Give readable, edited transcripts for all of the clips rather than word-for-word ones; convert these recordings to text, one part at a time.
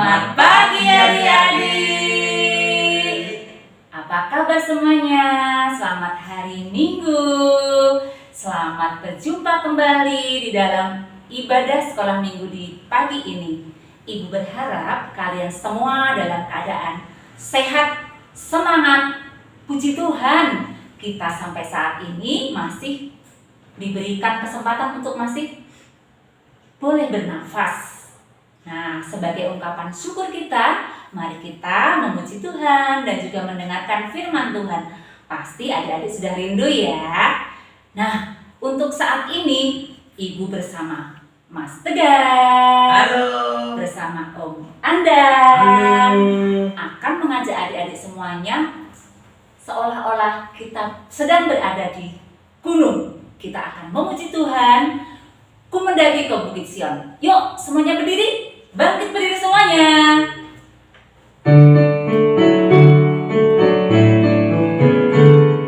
Selamat pagi adik-adik. Apa kabar semuanya? Selamat hari Minggu. Selamat berjumpa kembali di dalam ibadah sekolah minggu di pagi ini. Ibu berharap kalian semua dalam keadaan sehat, semangat. Puji Tuhan, kita sampai saat ini masih diberikan kesempatan untuk masih boleh bernafas. Nah, sebagai ungkapan syukur kita, mari kita memuji Tuhan dan juga mendengarkan firman Tuhan. Pasti adik-adik sudah rindu ya. Nah, untuk saat ini, Ibu bersama Mas Tegar, Halo, bersama Om Anda, akan mengajak adik-adik semuanya seolah-olah kita sedang berada di gunung. Kita akan memuji Tuhan, ku mendaki ke Bukit Sion. Yuk, semuanya berdiri. Bangkit berdiri semuanya.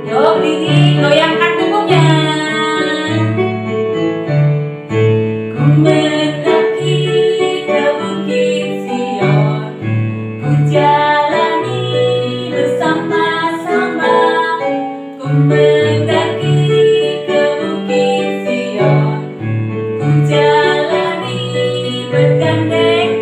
Yuk berdiri, goyangkan tubuhnya. Ku mendaki ke Bukit Sion, ku jalani bersama-sama. Ku mendaki ke Bukit Sion, ku jalani bergandeng.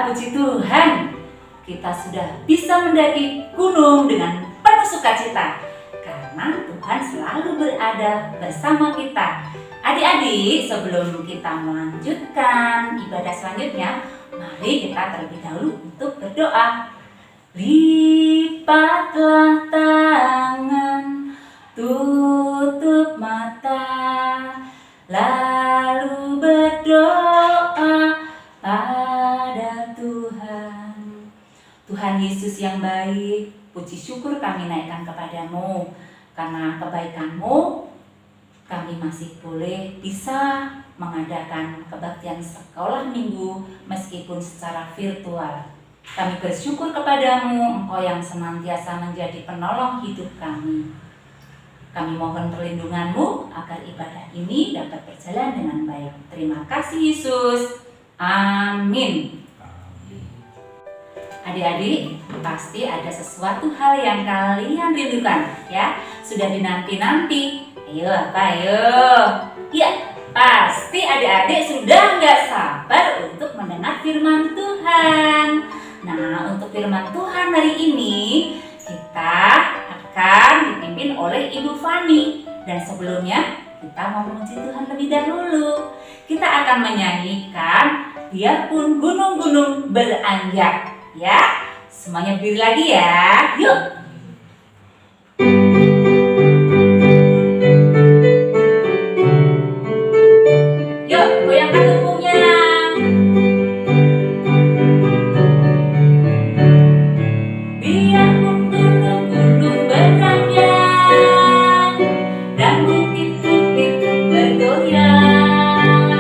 Puji Tuhan, kita sudah bisa mendaki gunung dengan penuh sukacita karena Tuhan selalu berada bersama kita. Adik-adik, sebelum kita melanjutkan ibadah selanjutnya, mari kita terlebih dahulu untuk berdoa. Lipatlah tangan, tutup mata, lalu berdoa pada Tuhan. Tuhan Yesus yang baik, puji syukur kami naikkan kepadamu. Karena kebaikan-Mu, kami masih boleh bisa mengadakan kebaktian sekolah minggu meskipun secara virtual. Kami bersyukur kepadamu, Engkau yang senantiasa menjadi penolong hidup kami. Kami mohon perlindungan-Mu agar ibadah ini dapat berjalan dengan baik. Terima kasih Yesus. Amin. Adik-adik, pasti ada sesuatu hal yang kalian rindukan, ya. Sudah dinanti-nanti. Ayo, apa ayo? Ya, pasti adik-adik sudah nggak sabar untuk mendengar firman Tuhan. Nah, untuk firman Tuhan hari ini kita akan dipimpin oleh Ibu Fani. Dan sebelumnya kita mau memuji Tuhan lebih dahulu. Kita akan menyanyikan Biarpun Gunung-gunung Beranjak, ya. Semuanya berdiri lagi ya. Yuk. Yuk, goyangkan tubuhnya. Biarpun gunung-gunung beranjak dan bukit-bukit bergoyang,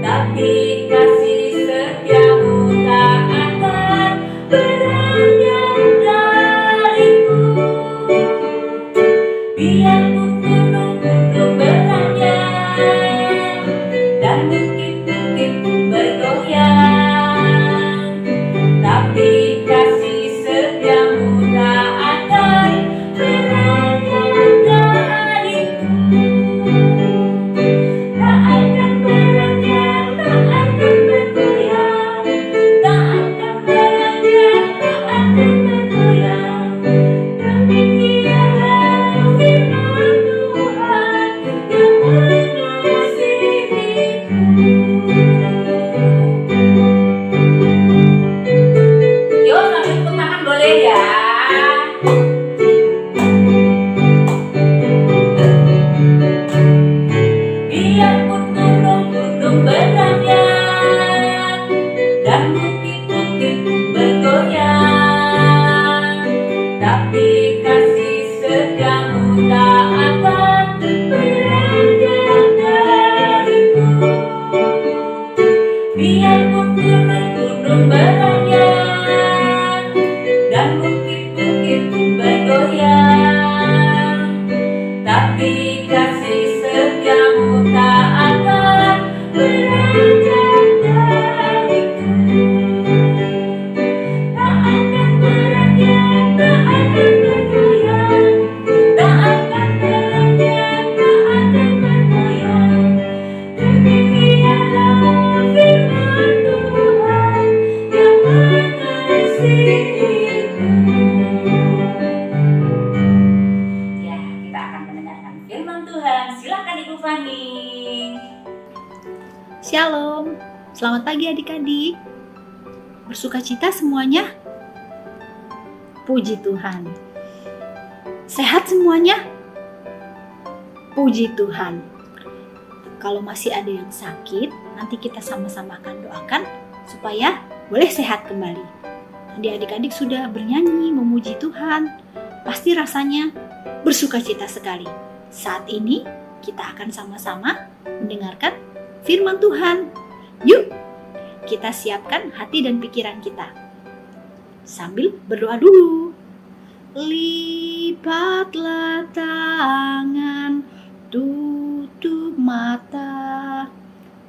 tapi kasih setiamu tak akan beranjak. Shalom. Selamat pagi adik-adik. Bersukacita semuanya? Puji Tuhan. Sehat semuanya? Puji Tuhan. Kalau masih ada yang sakit, nanti kita sama-sama akan doakan supaya boleh sehat kembali. Tadi adik-adik sudah bernyanyi memuji Tuhan. Pasti rasanya bersukacita sekali. Saat ini kita akan sama-sama mendengarkan firman Tuhan. Yuk, kita siapkan hati dan pikiran kita. Sambil berdoa dulu. Lipatlah tangan, tutup mata,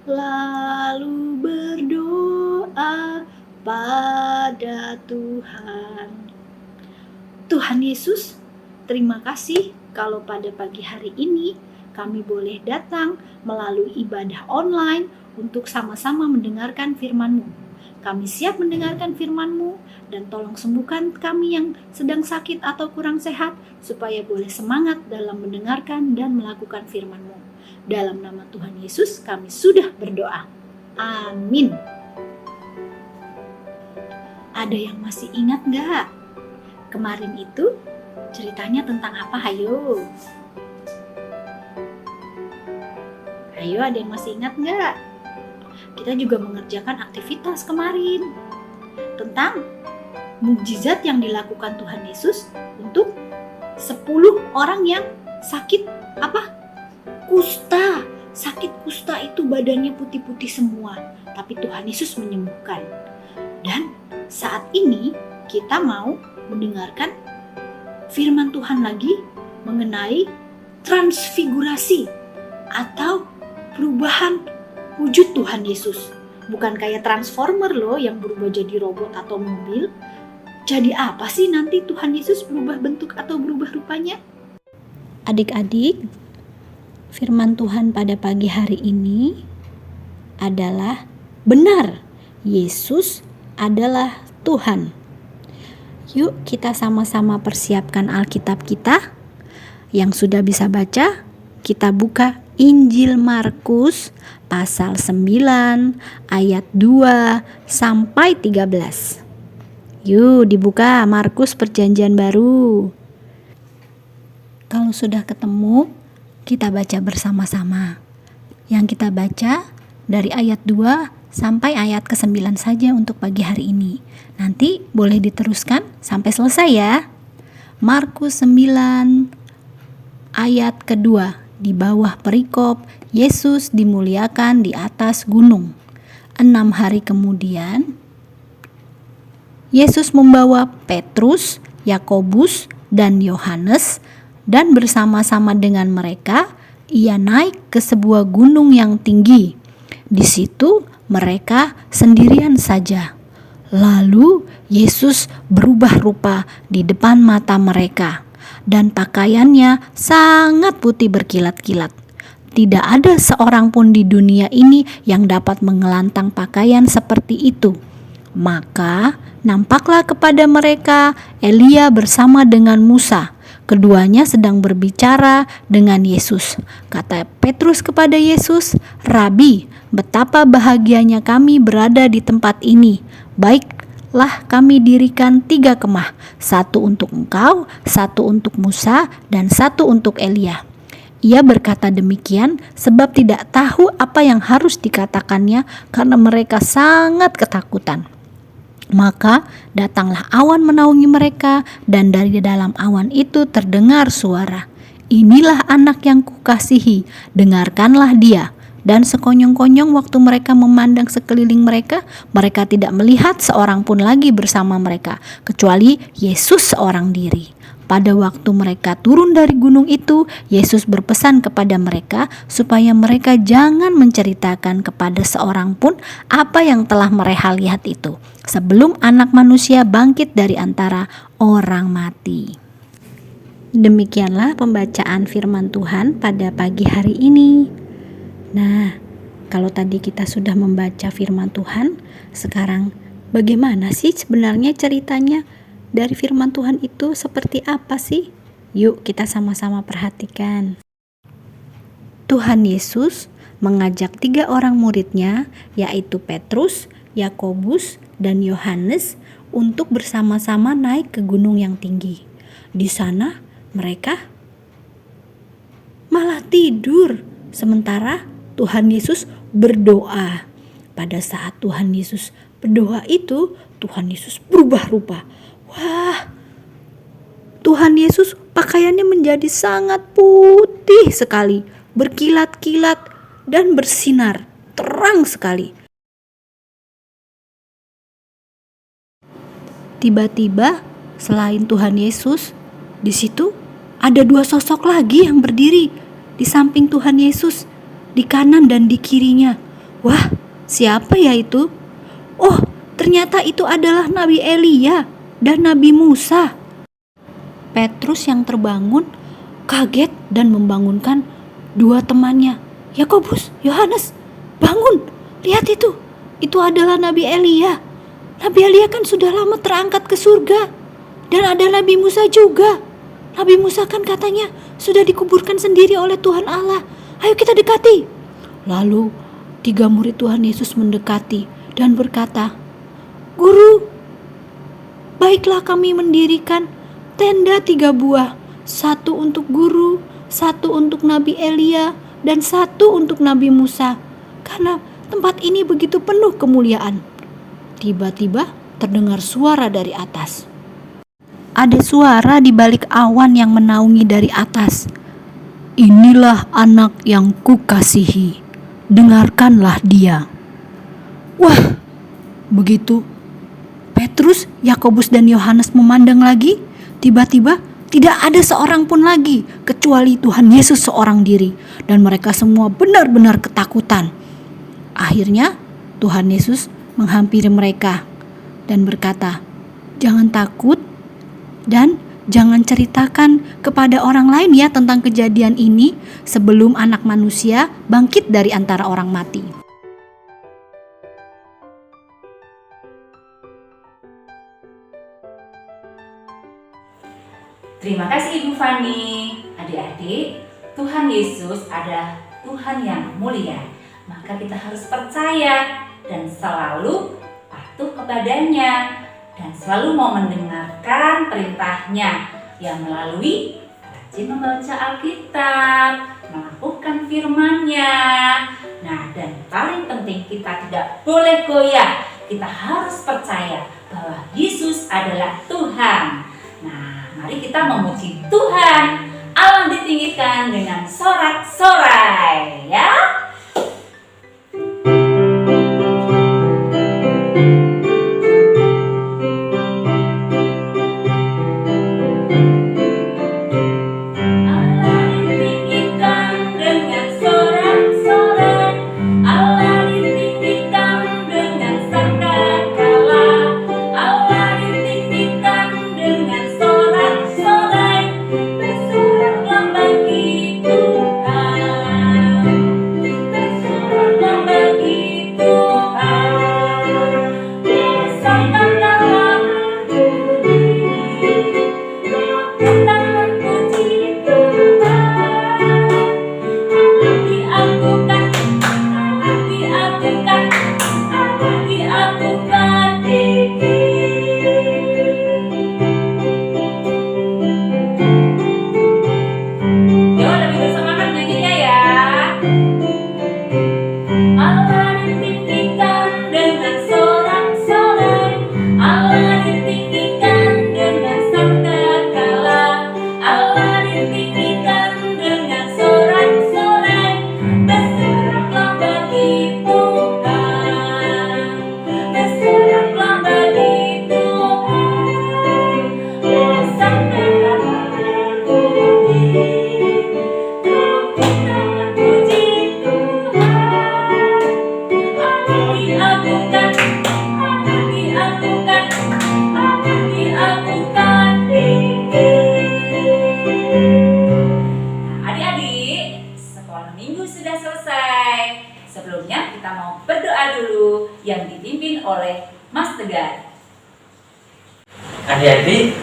lalu berdoa pada Tuhan. Tuhan Yesus, terima kasih kalau pada pagi hari ini kami boleh datang melalui ibadah online untuk sama-sama mendengarkan firman-Mu. Kami siap mendengarkan firman-Mu dan tolong sembuhkan kami yang sedang sakit atau kurang sehat supaya boleh semangat dalam mendengarkan dan melakukan firman-Mu. Dalam nama Tuhan Yesus kami sudah berdoa. Amin. Ada yang masih ingat gak? Kemarin itu ceritanya tentang apa? Hayo. Ayo, ada yang masih ingat nggak? Kita juga mengerjakan aktivitas kemarin tentang mukjizat yang dilakukan Tuhan Yesus untuk 10 orang yang sakit apa? Kusta. Sakit kusta itu badannya putih-putih semua, tapi Tuhan Yesus menyembuhkan. Dan saat ini kita mau mendengarkan firman Tuhan lagi mengenai transfigurasi atau perubahan wujud Tuhan Yesus. Bukan kayak transformer loh yang berubah jadi robot atau mobil. Jadi apa sih nanti Tuhan Yesus berubah bentuk atau berubah rupanya? Adik-adik, firman Tuhan pada pagi hari ini adalah benar. Yesus adalah Tuhan. Yuk kita sama-sama persiapkan Alkitab kita. Yang sudah bisa baca, kita buka Injil Markus pasal 9 ayat 2 sampai 13. Yuk dibuka Markus Perjanjian Baru. Kalau sudah ketemu, kita baca bersama-sama. Yang kita baca dari ayat 2 sampai ayat ke-9 saja untuk pagi hari ini. Nanti boleh diteruskan sampai selesai ya. Markus 9 ayat kedua. Di bawah perikop, Yesus dimuliakan di atas gunung. 6 hari kemudian, Yesus membawa Petrus, Yakobus, dan Yohanes, dan bersama-sama dengan mereka, ia naik ke sebuah gunung yang tinggi. Di situ mereka sendirian saja. Lalu Yesus berubah rupa di depan mata mereka. Dan pakaiannya sangat putih berkilat-kilat. Tidak ada seorang pun di dunia ini yang dapat mengelantang pakaian seperti itu. Maka nampaklah kepada mereka Elia bersama dengan Musa. Keduanya sedang berbicara dengan Yesus. Kata Petrus kepada Yesus, "Rabi, betapa bahagianya kami berada di tempat ini. Baiklah kami dirikan 3 kemah, 1 untuk engkau, 1 untuk Musa, dan 1 untuk Elia." Ia berkata demikian sebab tidak tahu apa yang harus dikatakannya karena mereka sangat ketakutan. Maka datanglah awan menaungi mereka, dan dari dalam awan itu terdengar suara, "Inilah anak yang kukasihi, dengarkanlah dia." Dan sekonyong-konyong waktu mereka memandang sekeliling mereka, mereka tidak melihat seorang pun lagi bersama mereka, kecuali Yesus seorang diri. Pada waktu mereka turun dari gunung itu, Yesus berpesan kepada mereka supaya mereka jangan menceritakan kepada seorang pun apa yang telah mereka lihat itu, sebelum Anak Manusia bangkit dari antara orang mati. Demikianlah pembacaan firman Tuhan pada pagi hari ini. Nah, kalau tadi kita sudah membaca firman Tuhan, sekarang bagaimana sih sebenarnya ceritanya? Dari firman Tuhan itu seperti apa sih? Yuk kita sama-sama perhatikan. Tuhan Yesus mengajak 3 orang muridnya, yaitu Petrus, Yakobus, dan Yohanes, untuk bersama-sama naik ke gunung yang tinggi. Di sana mereka malah tidur, sementara Tuhan Yesus berdoa. Pada saat Tuhan Yesus berdoa itu, Tuhan Yesus berubah rupa. Wah, Tuhan Yesus pakaiannya menjadi sangat putih sekali, berkilat-kilat dan bersinar terang sekali. Tiba-tiba, selain Tuhan Yesus, di situ ada 2 sosok lagi yang berdiri di samping Tuhan Yesus, di kanan dan di kirinya. Wah, siapa ya itu? Oh, ternyata itu adalah Nabi Elia dan Nabi Musa. Petrus yang terbangun kaget dan membangunkan 2 temannya. Yakobus, Yohanes, bangun, lihat itu. Itu adalah Nabi Elia. Nabi Elia kan sudah lama terangkat ke surga. Dan ada Nabi Musa juga. Nabi Musa kan katanya sudah dikuburkan sendiri oleh Tuhan Allah. Ayo kita dekati. Lalu 3 murid Tuhan Yesus mendekati dan berkata, Guru, baiklah kami mendirikan tenda 3 buah. 1 untuk guru, 1 untuk Nabi Elia, dan 1 untuk Nabi Musa. Karena tempat ini begitu penuh kemuliaan. Tiba-tiba terdengar suara dari atas. Ada suara di balik awan yang menaungi dari atas. Inilah anak yang kukasihi, dengarkanlah dia. Wah, begitu Petrus, Yakobus, dan Yohanes memandang lagi, tiba-tiba tidak ada seorang pun lagi kecuali Tuhan Yesus seorang diri. Dan mereka semua benar-benar ketakutan. Akhirnya Tuhan Yesus menghampiri mereka dan berkata, jangan takut dan jangan ceritakan kepada orang lain ya tentang kejadian ini sebelum Anak Manusia bangkit dari antara orang mati. Terima kasih Ibu Fani. Adik-adik, Tuhan Yesus adalah Tuhan yang mulia. Maka kita harus percaya dan selalu patuh kepadanya. Dan selalu mau mendengarkan perintahnya yang melalui rajin membaca Alkitab, melakukan firman-Nya. Nah, dan paling penting kita tidak boleh goyah. Kita harus percaya bahwa Yesus adalah Tuhan. Nah, mari kita memuji Tuhan. Allah ditinggikan dengan sorak-sorai, ya. Yang dipimpin oleh Mas Tegar. Adik-adik,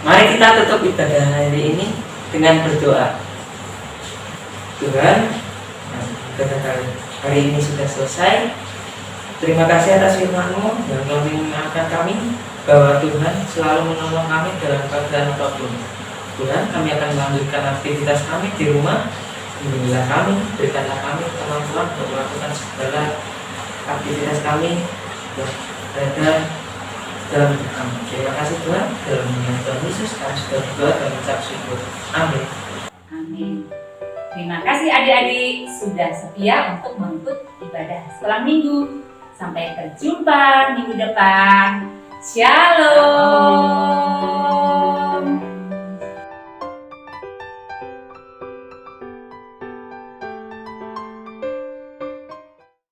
mari kita tutup ibadah hari ini dengan berdoa. Tuhan, Nah, ibadah hari ini sudah selesai. Terima kasih atas firman-Mu yang telah mengingatkan kami bahwa Tuhan selalu menolong kami dalam keadaan apapun. Tuhan, kami akan melanjutkan aktivitas kami di rumah. Lindungilah kami, berikanlah kami kemampuan untuk melakukan segala aktivitas kami yang berada dalam hidup kami. Terima kasih Tuhan, dalam nama Tuhan Yesus kami sudah berdoa dan mengucap syukur. Amin. Amin. Terima kasih adik-adik sudah setia untuk mengikut ibadah sekolah minggu. Sampai berjumpa minggu depan. Shalom.